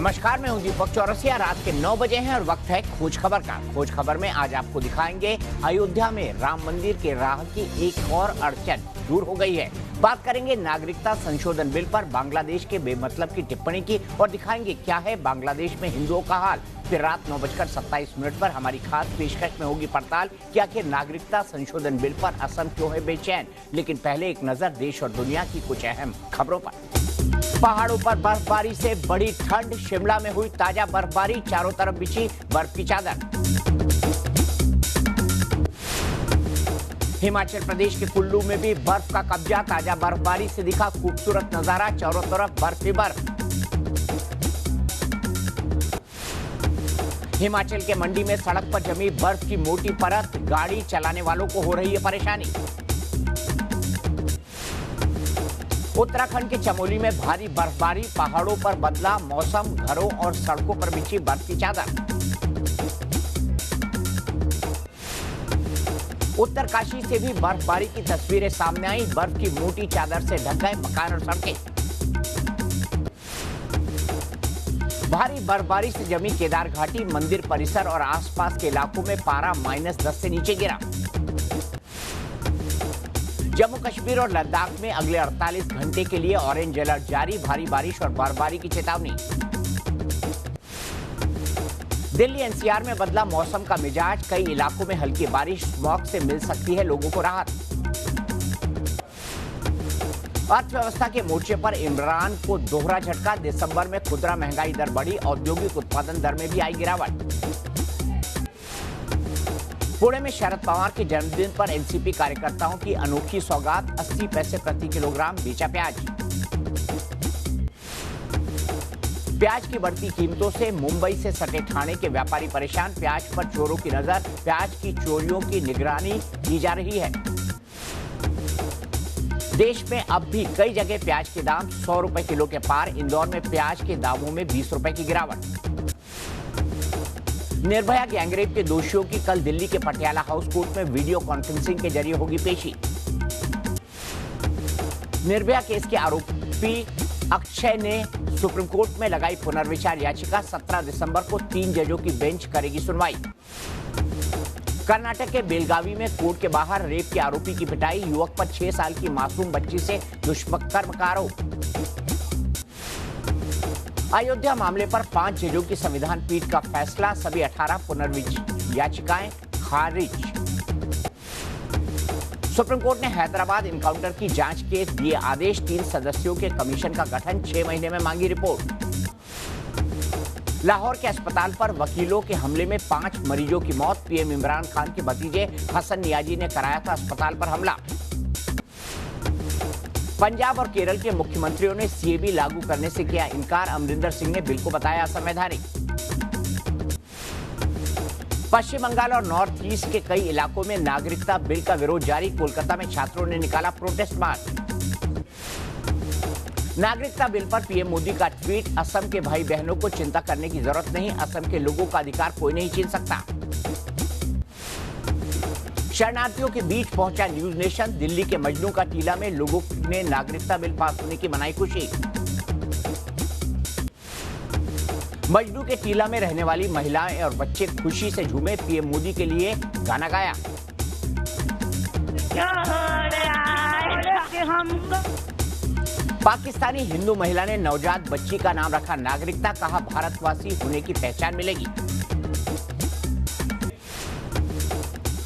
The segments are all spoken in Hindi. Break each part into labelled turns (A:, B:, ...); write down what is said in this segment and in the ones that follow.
A: नमस्कार, मैं हूं दीपक चौरसिया। रात के 9 बजे हैं और वक्त है खोज खबर का। खोज खबर में आज आपको दिखाएंगे अयोध्या में राम मंदिर के राह की एक और अड़चन दूर हो गई है। बात करेंगे नागरिकता संशोधन बिल पर बांग्लादेश के बेमतलब की टिप्पणी की और दिखाएंगे क्या है बांग्लादेश में हिंदुओं का हाल। फिर रात 9:27 पर हमारी खास पेशकश में होगी पड़ताल कि आखिर नागरिकता संशोधन बिल पर असम क्यों है बेचैन। लेकिन पहले एक नजर देश और दुनिया की कुछ अहम खबरों पर। पहाड़ों पर बर्फबारी से बड़ी ठंड, शिमला में हुई ताजा बर्फबारी, चारों तरफ बिछी बर्फ की चादर। हिमाचल प्रदेश के कुल्लू में भी बर्फ का कब्जा, ताजा बर्फबारी से दिखा खूबसूरत नजारा, चारों तरफ बर्फ ही बर्फ। हिमाचल के मंडी में सड़क पर जमी बर्फ की मोटी परत, गाड़ी चलाने वालों को हो रही है परेशानी। उत्तराखंड के चमोली में भारी बर्फबारी, पहाड़ों पर बदला मौसम, घरों और सड़कों पर बिछी बर्फ की चादर। उत्तरकाशी से भी बर्फबारी की तस्वीरें सामने आई, बर्फ की मोटी चादर से ढक गए मकान और सड़कें। भारी बर्फबारी से जमी केदार घाटी, मंदिर परिसर और आसपास के इलाकों में पारा -10 से नीचे गिरा। जम्मू कश्मीर और लद्दाख में अगले 48 घंटे के लिए ऑरेंज अलर्ट जारी, भारी बारिश और बर्फबारी की चेतावनी। दिल्ली एनसीआर में बदला मौसम का मिजाज, कई इलाकों में हल्की बारिश, स्मॉग से मिल सकती है लोगों को राहत। अर्थव्यवस्था के मोर्चे पर इमरान को दोहरा झटका, दिसंबर में खुदरा महंगाई दर बढ़ी, औद्योगिक उत्पादन दर में भी आई गिरावट। पुणे में शरद पवार के जन्मदिन पर एनसीपी कार्यकर्ताओं की अनोखी सौगात, 80 पैसे प्रति किलोग्राम बेचा प्याज। प्याज की बढ़ती कीमतों से मुंबई से सटे ठाणे के व्यापारी परेशान, प्याज पर चोरों की नजर, प्याज की चोरियों की निगरानी की जा रही है। देश में अब भी कई जगह प्याज के दाम 100 रुपए किलो के पार, इंदौर में प्याज के दामों में 20 रुपए की गिरावट। निर्भया गैंगरेप के दोषियों की कल दिल्ली के पटियाला हाउस कोर्ट में वीडियो कॉन्फ्रेंसिंग के जरिए होगी पेशी। निर्भया केस के आरोपी अक्षय ने सुप्रीम कोर्ट में लगाई पुनर्विचार याचिका, 17 दिसंबर को 3 जजों की बेंच करेगी सुनवाई। कर्नाटक के बेलगावी में कोर्ट के बाहर रेप के आरोपी की पिटाई, युवक पर 6 साल की मासूम बच्ची से दुष्कर्म का आरोप। अयोध्या मामले पर 5 जजों की संविधान पीठ का फैसला, सभी 18 पुनर्विचार याचिकाएं खारिज। सुप्रीम कोर्ट ने हैदराबाद एनकाउंटर की जांच के दिए आदेश, 3 सदस्यों के कमीशन का गठन, 6 महीने में मांगी रिपोर्ट। लाहौर के अस्पताल पर वकीलों के हमले में 5 मरीजों की मौत, पीएम इमरान खान के भतीजे हसन नियाजी ने कराया था अस्पताल पर हमला। पंजाब और केरल के मुख्यमंत्रियों ने सीएबी लागू करने से किया इनकार, अमरिंदर सिंह ने बिल को बताया असंवैधानिक। पश्चिम बंगाल और नॉर्थ ईस्ट के कई इलाकों में नागरिकता बिल का विरोध जारी, कोलकाता में छात्रों ने निकाला प्रोटेस्ट मार्च। नागरिकता बिल पर पीएम मोदी का ट्वीट, असम के भाई बहनों को चिंता करने की जरूरत नहीं, असम के लोगों का अधिकार कोई नहीं छीन सकता। शरणार्थियों के बीच पहुंचा न्यूज नेशन, दिल्ली के मजनू का टीला में लोगों ने नागरिकता बिल पास होने की मनाई खुशी। मजनू के टीला में रहने वाली महिलाएं और बच्चे खुशी से झूमे, पीएम मोदी के लिए गाना गाया। पाकिस्तानी हिंदू महिला ने नवजात बच्ची का नाम रखा नागरिकता, कहा भारतवासी होने की पहचान मिलेगी।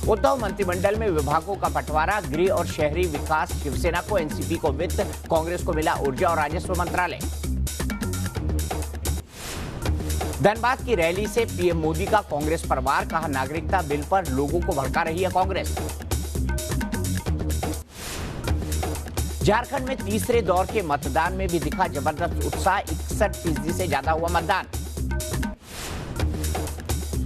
A: उद्धव मंत्रिमंडल में विभागों का बंटवारा, गृह और शहरी विकास शिवसेना को, एनसीपी को वित्त, कांग्रेस को मिला ऊर्जा और राजस्व मंत्रालय। धनबाद की रैली से पीएम मोदी का कांग्रेस पर वार, कहा नागरिकता बिल पर लोगों को भड़का रही है कांग्रेस। झारखंड में तीसरे दौर के मतदान में भी दिखा जबरदस्त उत्साह, 61% से ज्यादा हुआ मतदान।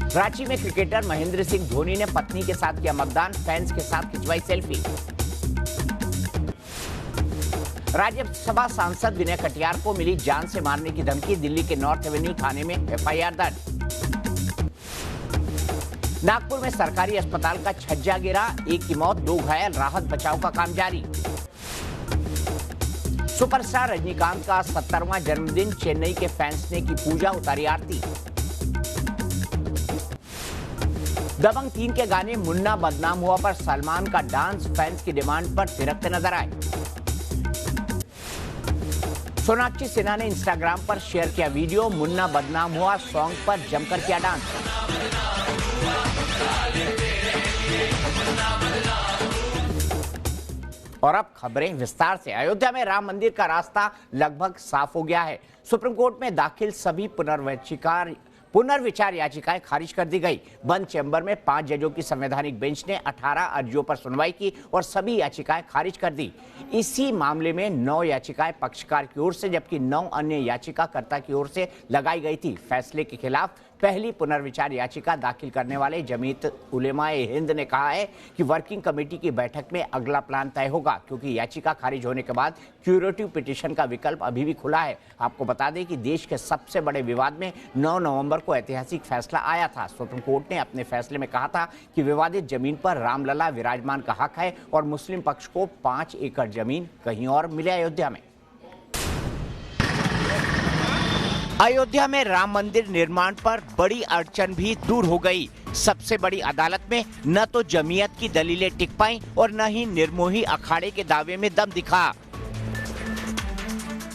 A: रांची में क्रिकेटर महेंद्र सिंह धोनी ने पत्नी के साथ किया मतदान, फैंस के साथ खिंचवाई सेल्फी। राज्यसभा सांसद विनय कटियार को मिली जान से मारने की धमकी, दिल्ली के नॉर्थ एवेन्यू थाने में एफआईआर दर्ज। नागपुर में सरकारी अस्पताल का छज्जा गिरा, 1 की मौत, 2 घायल, राहत बचाव का काम जारी। सुपरस्टार रजनीकांत का 70वां जन्मदिन, चेन्नई के फैंस ने की पूजा, उतारी आरती। दबंग 3 के गाने मुन्ना बदनाम हुआ पर सलमान का डांस फैंस की डिमांड पर थिरकते नजर आए। सोनाक्षी सिन्हा ने इंस्टाग्राम पर शेयर किया वीडियो, मुन्ना बदनाम हुआ सॉन्ग पर जमकर किया डांस। और अब खबरें विस्तार से। अयोध्या में राम मंदिर का रास्ता लगभग साफ हो गया है। सुप्रीम कोर्ट में दाखिल सभी पुनर्विचार याचिकाएं खारिज कर दी गई। बंद चैम्बर में 5 जजों की संवैधानिक बेंच ने 18 अर्जियों पर सुनवाई की और सभी याचिकाएं खारिज कर दी। इसी मामले में 9 याचिकाएं पक्षकार की ओर से जबकि 9 अन्य याचिकाकर्ता की ओर से लगाई गई थी। फैसले के खिलाफ पहली पुनर्विचार याचिका दाखिल करने वाले जमीयत उलेमाए हिंद ने कहा है कि वर्किंग कमेटी की बैठक में अगला प्लान तय होगा, क्योंकि याचिका खारिज होने के बाद क्यूरेटिव पिटीशन का विकल्प अभी भी खुला है। आपको बता दें कि देश के सबसे बड़े विवाद में 9 नवंबर को ऐतिहासिक फैसला आया था। सुप्रीम कोर्ट ने अपने फैसले में कहा था कि विवादित जमीन पर रामलला विराजमान का हक है और मुस्लिम पक्ष को 5 एकड़ जमीन कहीं और मिले। अयोध्या में राम मंदिर निर्माण पर बड़ी अड़चन भी दूर हो गई। सबसे बड़ी अदालत में न तो जमीयत की दलीलें टिक पाईं और न ही निर्मोही अखाड़े के दावे में दम दिखा।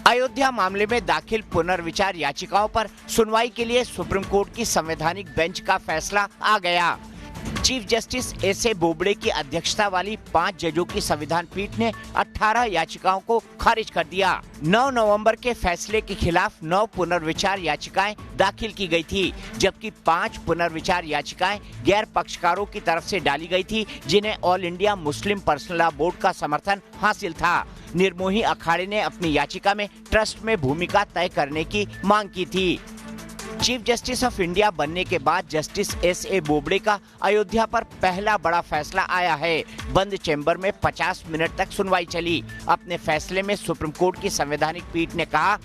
A: अयोध्या मामले में दाखिल पुनर्विचार याचिकाओं पर सुनवाई के लिए सुप्रीम कोर्ट की संवैधानिक बेंच का फैसला आ गया। Chief justice एस.ए. बोबड़े की अध्यक्षता वाली 5 जजों की संविधान पीठ ने 18 याचिकाओं को खारिज कर दिया। 9 नवंबर के फैसले के खिलाफ 9 पुनर्विचार याचिकाएं दाखिल की गई थी, जबकि 5 पुनर्विचार याचिकाएं गैर पक्षकारों की तरफ से डाली गई थी, जिन्हें all India Muslim personal law board का समर्थन हासिल था। निर्मोही अखाड़े ने अपनी याचिका में ट्रस्ट में भूमिका तय करने की मांग की थी। चीफ जस्टिस ऑफ इंडिया बनने के बाद जस्टिस एस.ए. बोबड़े का अयोध्या पर पहला बड़ा फैसला आया है। बंद चैम्बर में 50 मिनट तक सुनवाई चली। अपने फैसले में सुप्रीम कोर्ट की संवैधानिक पीठ ने कहा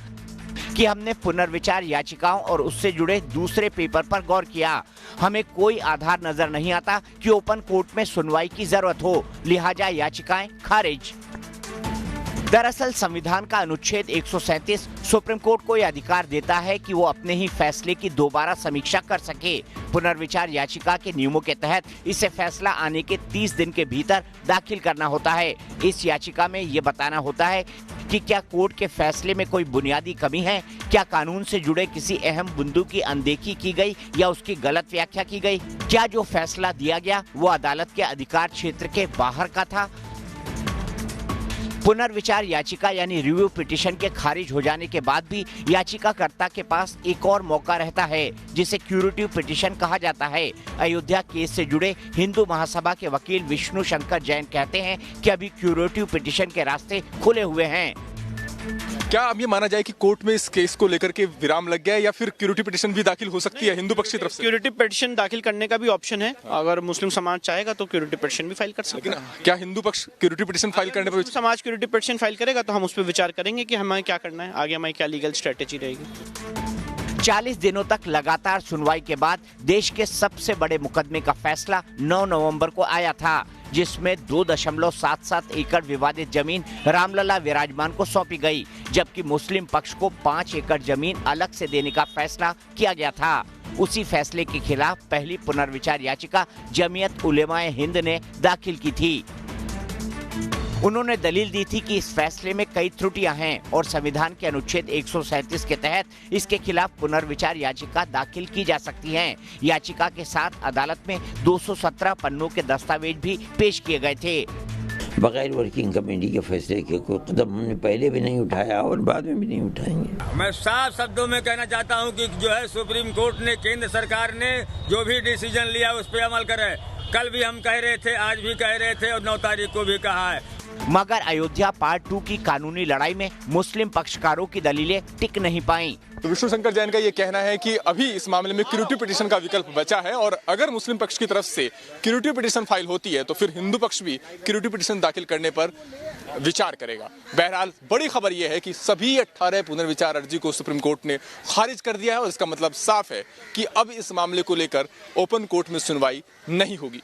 A: कि हमने पुनर्विचार याचिकाओं और उससे जुड़े दूसरे पेपर पर गौर किया। हमें कोई आधार नजर नहीं आता कि ओपन कोर्ट में सुनवाई की जरूरत हो, लिहाजा याचिकाएं खारिज। दरअसल संविधान का अनुच्छेद 137 सुप्रीम कोर्ट को यह अधिकार देता है कि वो अपने ही फैसले की दोबारा समीक्षा कर सके। पुनर्विचार याचिका के नियमों के तहत इसे फैसला आने के 30 दिन के भीतर दाखिल करना होता है। इस याचिका में ये बताना होता है कि क्या कोर्ट के फैसले में कोई बुनियादी कमी है, क्या कानून से जुड़े किसी अहम बिंदु की अनदेखी की गई या उसकी गलत व्याख्या की गई, क्या जो फैसला दिया गया वो अदालत के अधिकार क्षेत्र के बाहर का था। पुनर्विचार याचिका यानी रिव्यू पिटीशन के खारिज हो जाने के बाद भी याचिकाकर्ता के पास एक और मौका रहता है, जिसे क्यूरेटिव पिटीशन कहा जाता है। अयोध्या केस से जुड़े हिंदू महासभा के वकील विष्णु शंकर जैन कहते हैं कि अभी क्यूरेटिव पिटीशन के रास्ते खुले हुए हैं।
B: क्या अब ये माना जाए कि कोर्ट में इस केस को लेकर के विराम लग गया है या फिर क्यूरेटिव पिटीशन भी दाखिल हो सकती है हिंदू पक्ष की तरफ से?
C: क्यूरेटिव पिटीशन दाखिल करने का भी ऑप्शन है। अगर मुस्लिम समाज चाहेगा तो क्यूरेटिव पिटीशन भी फाइल कर सकते हैं।
B: क्या हिंदू पक्ष क्यूरेटिव पिटीशन फाइल करने पर
C: समाज क्यूरेटिव पिटीशन फाइल करेगा तो हम उस पर विचार करेंगे कि हमें क्या करना है, आगे हमारी क्या लीगल स्ट्रेटेजी रहेगी।
A: 40 दिनों तक लगातार सुनवाई के बाद देश के सबसे बड़े मुकदमे का फैसला 9 नवंबर को आया था, जिसमें 2.77 एकड़ विवादित जमीन रामलला विराजमान को सौंपी गई, जबकि मुस्लिम पक्ष को 5 एकड़ जमीन अलग से देने का फैसला किया गया था। उसी फैसले के खिलाफ पहली पुनर्विचार याचिका जमीयत उलेमाए हिंद ने दाखिल की थी। उन्होंने दलील दी थी कि इस फैसले में कई त्रुटियां हैं और संविधान के अनुच्छेद 137 के तहत इसके खिलाफ पुनर्विचार याचिका दाखिल की जा सकती है। याचिका के साथ अदालत में 217 पन्नों के दस्तावेज भी पेश किए गए थे।
D: बगैर वर्किंग कमेटी के फैसले के कोई कदम हमने पहले भी नहीं उठाया और बाद में भी नहीं उठाएंगे।
E: मैं साफ शब्दों में कहना चाहता हूं कि जो है सुप्रीम कोर्ट ने, केंद्र सरकार ने जो भी डिसीजन लिया उस पर अमल करे। कल भी हम कह रहे थे, आज भी कह रहे थे और 9 तारीख को भी कहा है।
A: मगर अयोध्या पार्ट 2 की कानूनी लड़ाई में मुस्लिम पक्षकारों की दलीलें टिक नहीं पाईं।
B: तो विष्णु शंकर जैन का ये कहना है कि अभी इस मामले में क्यूरेटिव पिटीशन का विकल्प बचा है और अगर मुस्लिम पक्ष की तरफ से क्यूरेटिव पिटीशन फाइल होती है तो फिर हिंदू पक्ष भी क्यूरेटिव पिटीशन दाखिल करने पर विचार करेगा। बहरहाल बड़ी खबर यह है कि सभी 18 पुनर्विचार अर्जी को सुप्रीम कोर्ट ने खारिज कर दिया है और इसका मतलब साफ है कि अब इस मामले को लेकर ओपन कोर्ट में सुनवाई नहीं होगी।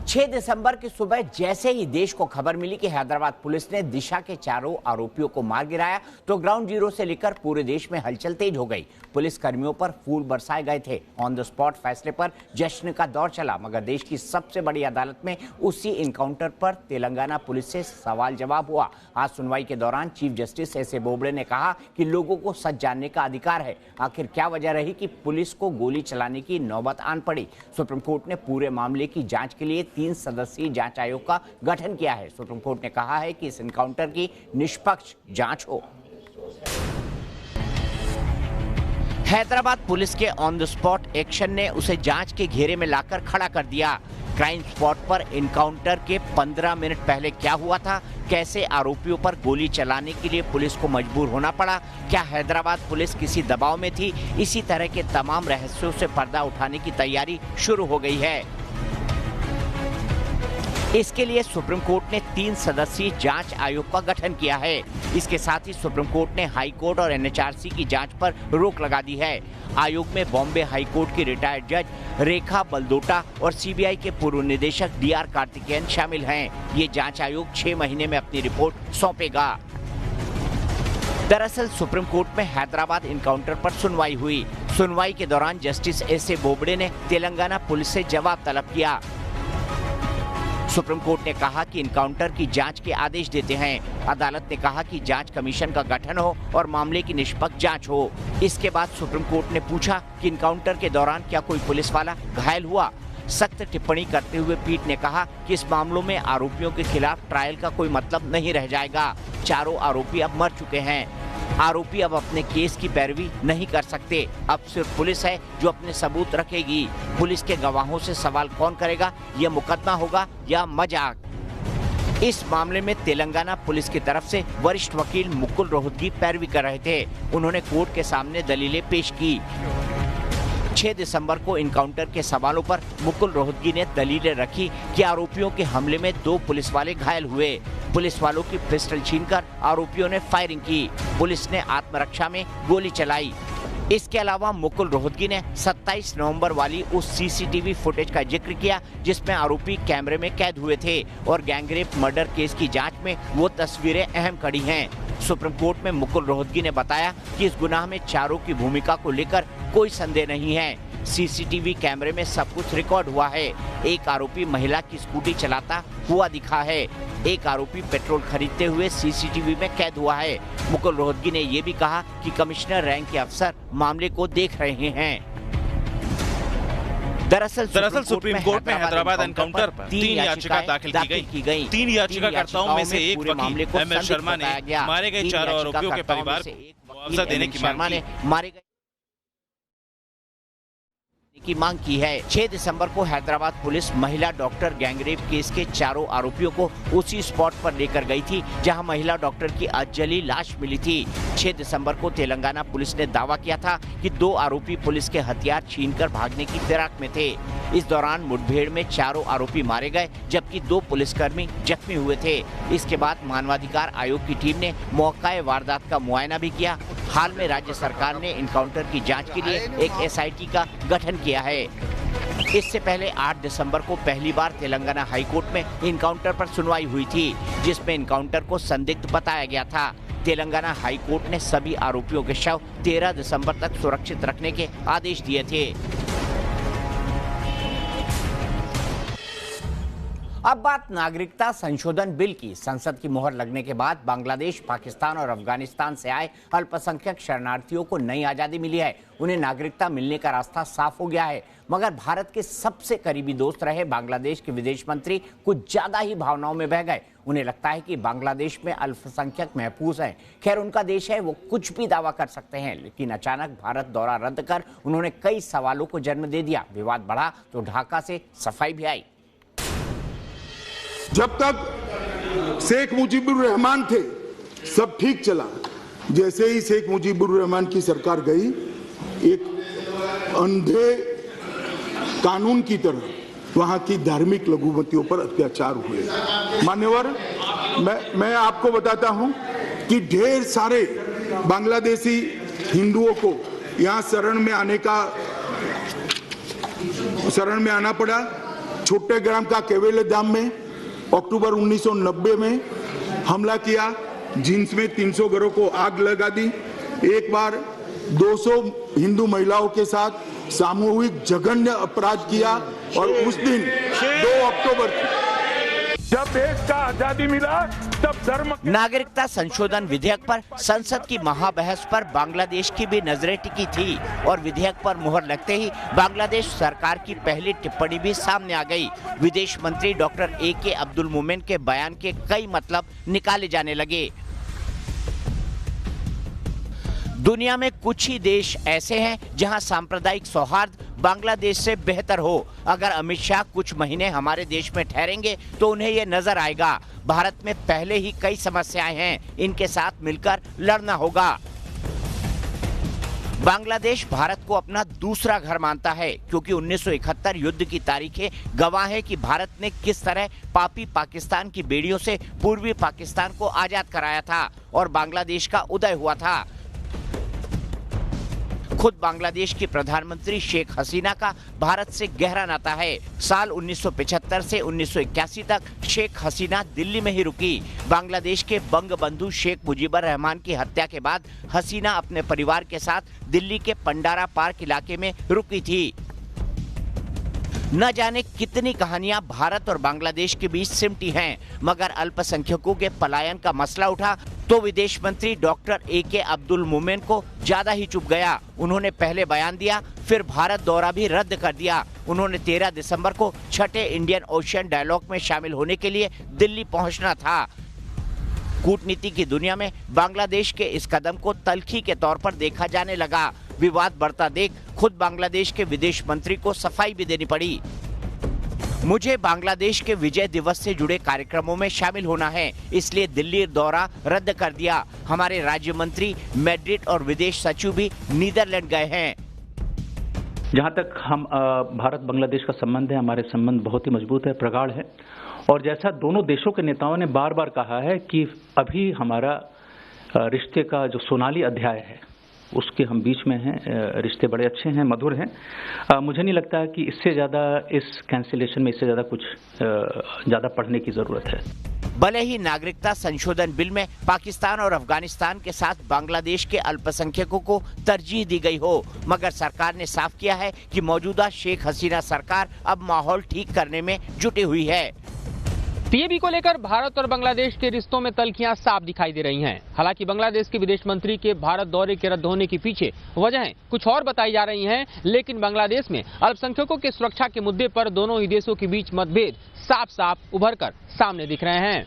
A: 6 दिसंबर की सुबह जैसे ही देश को खबर मिली कि हैदराबाद पुलिस ने दिशा के चारों आरोपियों को मार गिराया तो ग्राउंड जीरो से लेकर पूरे देश में हलचल तेज हो गई। पुलिस कर्मियों पर फूल बरसाए गए थे। ऑन द स्पॉट फैसले पर जश्न का दौर चला, मगर देश की सबसे बड़ी अदालत में उसी इनकाउंटर पर तेलंगाना पुलिस से सवाल जवाब हुआ। आज सुनवाई के दौरान चीफ जस्टिस एस.ए. बोबड़े ने कहा कि लोगों को सच जानने का अधिकार है। आखिर क्या वजह रही कि पुलिस को गोली चलाने की नौबत आन पड़ी? सुप्रीम कोर्ट ने पूरे मामले की जांच के लिए 3 सदस्यीय जांच आयोग का गठन किया है। सुप्रीम कोर्ट ने कहा है कि इस एनकाउंटर की निष्पक्ष जांच हो। हैदराबाद पुलिस के ऑन द स्पॉट एक्शन ने उसे जांच के घेरे में लाकर खड़ा कर दिया। क्राइम स्पॉट पर एनकाउंटर के 15 मिनट पहले क्या हुआ था? कैसे आरोपियों पर गोली चलाने के लिए पुलिस को मजबूर होना पड़ा? क्या हैदराबाद पुलिस किसी दबाव में थी? इसी तरह के तमाम रहस्यों से पर्दा उठाने की तैयारी शुरू हो गई है। इसके लिए सुप्रीम कोर्ट ने 3 सदस्यीय जांच आयोग का गठन किया है। इसके साथ ही सुप्रीम कोर्ट ने हाई कोर्ट और एनएचआरसी की जांच पर रोक लगा दी है। आयोग में बॉम्बे हाई कोर्ट की रिटायर्ड जज रेखा बलदोटा और सीबीआई के पूर्व निदेशक डी.आर. कार्तिकेयन शामिल हैं। ये जांच आयोग 6 महीने में अपनी रिपोर्ट सौंपेगा। दरअसल सुप्रीम कोर्ट में हैदराबाद एनकाउंटर पर सुनवाई हुई। सुनवाई के दौरान जस्टिस एस.ए. बोबड़े ने तेलंगाना पुलिस से जवाब तलब किया। सुप्रीम कोर्ट ने कहा कि एनकाउंटर की जांच के आदेश देते हैं। अदालत ने कहा कि जांच कमीशन का गठन हो और मामले की निष्पक्ष जांच हो। इसके बाद सुप्रीम कोर्ट ने पूछा कि एनकाउंटर के दौरान क्या कोई पुलिस वाला घायल हुआ? सख्त टिप्पणी करते हुए पीठ ने कहा कि इस मामलों में आरोपियों के खिलाफ ट्रायल का कोई मतलब नहीं रह जाएगा। चारों आरोपी अब मर चुके हैं। आरोपी अब अपने केस की पैरवी नहीं कर सकते। अब सिर्फ पुलिस है जो अपने सबूत रखेगी। पुलिस के गवाहों से सवाल कौन करेगा? यह मुकदमा होगा या मजाक? इस मामले में तेलंगाना पुलिस की तरफ से वरिष्ठ वकील मुकुल रोहतगी पैरवी कर रहे थे। उन्होंने कोर्ट के सामने दलीलें पेश की। 6 दिसंबर को एनकाउंटर के सवालों पर मुकुल रोहतगी ने दलीलें रखी कि आरोपियों के हमले में 2 पुलिस वाले घायल हुए। पुलिस वालों की पिस्टल छीनकर आरोपियों ने फायरिंग की। पुलिस ने आत्मरक्षा में गोली चलाई। इसके अलावा मुकुल रोहतगी ने 27 नवंबर वाली उस सीसीटीवी फुटेज का जिक्र किया जिसमें आरोपी कैमरे में कैद हुए थे और गैंगरेप मर्डर केस की जांच में वो तस्वीरें अहम कड़ी हैं। सुप्रीम कोर्ट में मुकुल रोहतगी ने बताया कि इस गुनाह में चारों की भूमिका को लेकर कोई संदेह नहीं है। सीसीटीवी कैमरे में सब कुछ रिकॉर्ड हुआ है। एक आरोपी महिला की स्कूटी चलाता हुआ दिखा है। एक आरोपी पेट्रोल खरीदते हुए सीसीटीवी में कैद हुआ है। मुकुल रोहतगी ने ये भी कहा कि कमिश्नर रैंक के अफसर मामले को देख रहे हैं। दरअसल
F: सुप्रीम कोर्ट में हैदराबाद एनकाउंटर पर 3 याचिका दाखिल की गई। 3 याचिकाकर्ताओं में से एक वकील एम.एल. शर्मा ने मारे गए 4 आरोपियों के परिवार को मुआवजा देने की मांग की है। 6 दिसंबर को हैदराबाद पुलिस महिला डॉक्टर गैंगरेप केस के 4 आरोपियों को उसी स्पॉट पर लेकर गई थी जहां महिला डॉक्टर की अधजली लाश मिली थी। 6 दिसंबर को तेलंगाना पुलिस ने दावा किया था कि 2 आरोपी पुलिस के हथियार छीनकर भागने की फिराक में थे। इस दौरान मुठभेड़ में 4 आरोपी मारे गए जबकि 2 पुलिसकर्मी जख्मी हुए थे। इसके बाद मानवाधिकार आयोग की टीम ने मौका वारदात का मुआयना भी किया। हाल में राज्य सरकार ने एनकाउंटर की जांच के लिए एक एसआईटी का गठन किया है। इससे पहले 8 दिसंबर को पहली बार तेलंगाना हाई कोर्ट में एनकाउंटर पर सुनवाई हुई थी जिसमें एनकाउंटर को संदिग्ध बताया गया था। तेलंगाना हाई कोर्ट ने सभी आरोपियों के शव 13 दिसंबर तक सुरक्षित रखने के आदेश दिए थे। अब बात नागरिकता संशोधन बिल की। संसद की मोहर लगने के बाद बांग्लादेश, पाकिस्तान और अफगानिस्तान से आए अल्पसंख्यक शरणार्थियों को नई आजादी मिली है। उन्हें नागरिकता मिलने का रास्ता साफ हो गया है। मगर भारत के सबसे करीबी दोस्त रहे बांग्लादेश के विदेश मंत्री कुछ ज्यादा ही भावनाओं में बह गए। उन्हें लगता है कि बांग्लादेश में अल्पसंख्यक महफूज हैं। खैर, उनका देश है, वो कुछ भी दावा कर सकते हैं, लेकिन अचानक भारत दौरा रद्द कर उन्होंने कई सवालों को जन्म दे दिया। विवाद बढ़ा तो ढाका से सफाई भी आई।
G: जब तक शेख मुजीबुर रहमान थे सब ठीक चला। जैसे ही शेख मुजीबुर रहमान की सरकार गई, एक अंधे कानून की तरह वहां की धार्मिक लघुमतियों पर अत्याचार हुए। मान्यवर, मैं आपको बताता हूं कि ढेर सारे बांग्लादेशी हिंदुओं को यहां शरण में आना पड़ा। छोटे ग्राम का केवेले धाम में अक्टूबर 1990 में हमला किया, जिसमें 300 घरों को आग लगा दी। एक बार 200 हिंदू महिलाओं के साथ सामूहिक जघन्य अपराध किया और उस दिन 2 अक्टूबर
H: जब देश का आजादी मिला तब धर्म
A: नागरिकता संशोधन विधेयक पर संसद की महाबहस पर बांग्लादेश की भी नजरें टिकी थी और विधेयक पर मुहर लगते ही बांग्लादेश सरकार की पहली टिप्पणी भी सामने आ गई। विदेश मंत्री डॉक्टर AK अब्दुल मोमेन के बयान के कई मतलब निकाले जाने लगे। दुनिया में कुछ ही देश ऐसे हैं जहां सांप्रदायिक सौहार्द बांग्लादेश से बेहतर हो। अगर अमित शाह कुछ महीने हमारे देश में ठहरेंगे तो उन्हें ये नजर आएगा। भारत में पहले ही कई समस्याएं हैं, इनके साथ मिलकर लड़ना होगा। बांग्लादेश भारत को अपना दूसरा घर मानता है क्योंकि 1971 युद्ध की तारीखें गवाह है कि भारत ने किस तरह पापी पाकिस्तान की बेड़ियों से पूर्वी पाकिस्तान को आजाद कराया था और बांग्लादेश का उदय हुआ था। खुद बांग्लादेश की प्रधानमंत्री शेख हसीना का भारत से गहरा नाता है। साल 1975 से 1981 तक शेख हसीना दिल्ली में ही रुकी। बांग्लादेश के बंगबंधु शेख मुजीबुर रहमान की हत्या के बाद हसीना अपने परिवार के साथ दिल्ली के पंडारा पार्क इलाके में रुकी थी। न जाने कितनी कहानियां भारत और बांग्लादेश के बीच सिमटी हैं, मगर अल्पसंख्यकों के पलायन का मसला उठा तो विदेश मंत्री डॉक्टर AK अब्दुल मोमेन को ज्यादा ही चुभ गया। उन्होंने पहले बयान दिया, फिर भारत दौरा भी रद्द कर दिया। उन्होंने 13 दिसंबर को छठे इंडियन ओशियन डायलॉग में शामिल होने के लिए दिल्ली पहुंचना था। कूटनीति की दुनिया में बांग्लादेश के इस कदम को तल्खी के तौर पर देखा जाने लगा। विवाद बढ़ता देख खुद बांग्लादेश के विदेश मंत्री को सफाई भी देनी पड़ी। मुझे बांग्लादेश के विजय दिवस से जुड़े कार्यक्रमों में शामिल होना है, इसलिए दिल्ली दौरा रद्द कर दिया। हमारे राज्य मंत्री मैड्रिड और विदेश सचिव भी नीदरलैंड गए हैं।
I: जहां तक हम भारत बांग्लादेश का संबंध है, हमारे संबंध बहुत ही मजबूत है, प्रगाढ़ है। और जैसा दोनों देशों के नेताओं ने बार बार कहा है कि अभी हमारा रिश्ते का जो सोनाली अध्याय है उसके हम बीच में हैं, रिश्ते बड़े अच्छे हैं, मधुर हैं। मुझे नहीं लगता कि इससे ज़्यादा इस कैंसिलेशन में इससे ज़्यादा कुछ ज़्यादा पढ़ने की ज़रूरत है।
A: भले ही नागरिकता संशोधन बिल में पाकिस्तान और अफगानिस्तान के साथ बांग्लादेश के अल्पसंख्यकों को तरजीह दी गई हो, मगर सरकार ने साफ किया है कि मौजूदा शेख हसीना सरकार अब माहौल ठीक करने में जुटी हुई है।
J: TAB को लेकर भारत और बांग्लादेश के रिश्तों में तल्खियां साफ दिखाई दे रही हैं। हालांकि बांग्लादेश के विदेश मंत्री के भारत दौरे के रद्द होने के पीछे वजहें कुछ और बताई जा रही हैं, लेकिन बांग्लादेश में अल्पसंख्यकों की सुरक्षा के मुद्दे पर दोनों ही देशों के बीच मतभेद साफ साफ उभर कर सामने दिख रहे हैं।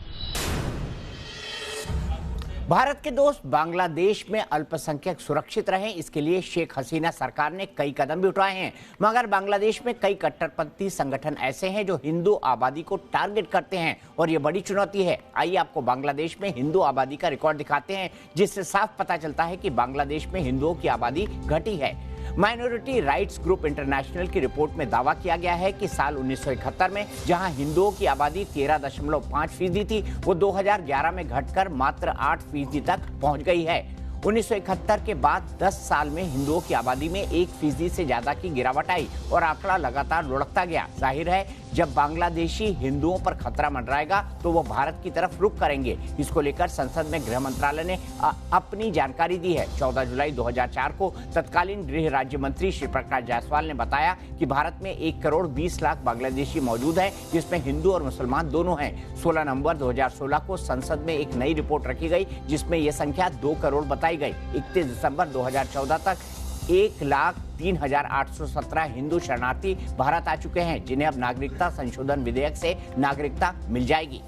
A: भारत के दोस्त बांग्लादेश में अल्पसंख्यक सुरक्षित रहें, इसके लिए शेख हसीना सरकार ने कई कदम भी उठाए हैं, मगर बांग्लादेश में कई कट्टरपंथी संगठन ऐसे हैं जो हिंदू आबादी को टारगेट करते हैं और ये बड़ी चुनौती है। आइए आपको बांग्लादेश में हिंदू आबादी का रिकॉर्ड दिखाते हैं, जिससे साफ पता चलता है कि बांग्लादेश में हिंदुओं की आबादी घटी है। माइनॉरिटी राइट्स ग्रुप इंटरनेशनल की रिपोर्ट में दावा किया गया है कि साल 1971 में जहां हिंदुओं की आबादी 13.5% थी, वो 2011 में घटकर मात्र 8% तक पहुंच गई है। 1971 के बाद 10 साल में हिंदुओं की आबादी में 1% से ज्यादा की गिरावट आई और आंकड़ा लगातार लुढ़कता गया। जाहिर है जब बांग्लादेशी हिंदुओं पर खतरा मंडराएगा तो वो भारत की तरफ रुख करेंगे। इसको लेकर संसद में गृह मंत्रालय ने अपनी जानकारी दी है। 14 जुलाई 2004 को तत्कालीन गृह राज्य मंत्री श्री प्रकाश जायसवाल ने बताया कि भारत में 1 करोड़ 20 लाख बांग्लादेशी मौजूद हैं, जिसमें हिंदू और मुसलमान दोनों हैं। 16 नवंबर 2016 को संसद में एक नई रिपोर्ट रखी गई जिसमें यह संख्या 2 करोड़ बताई गई। 31 दिसंबर 2014 तक 1,03,817 हिंदू शरणार्थी भारत आ चुके हैं, जिन्हें अब नागरिकता संशोधन विधेयक से नागरिकता मिल जाएगी।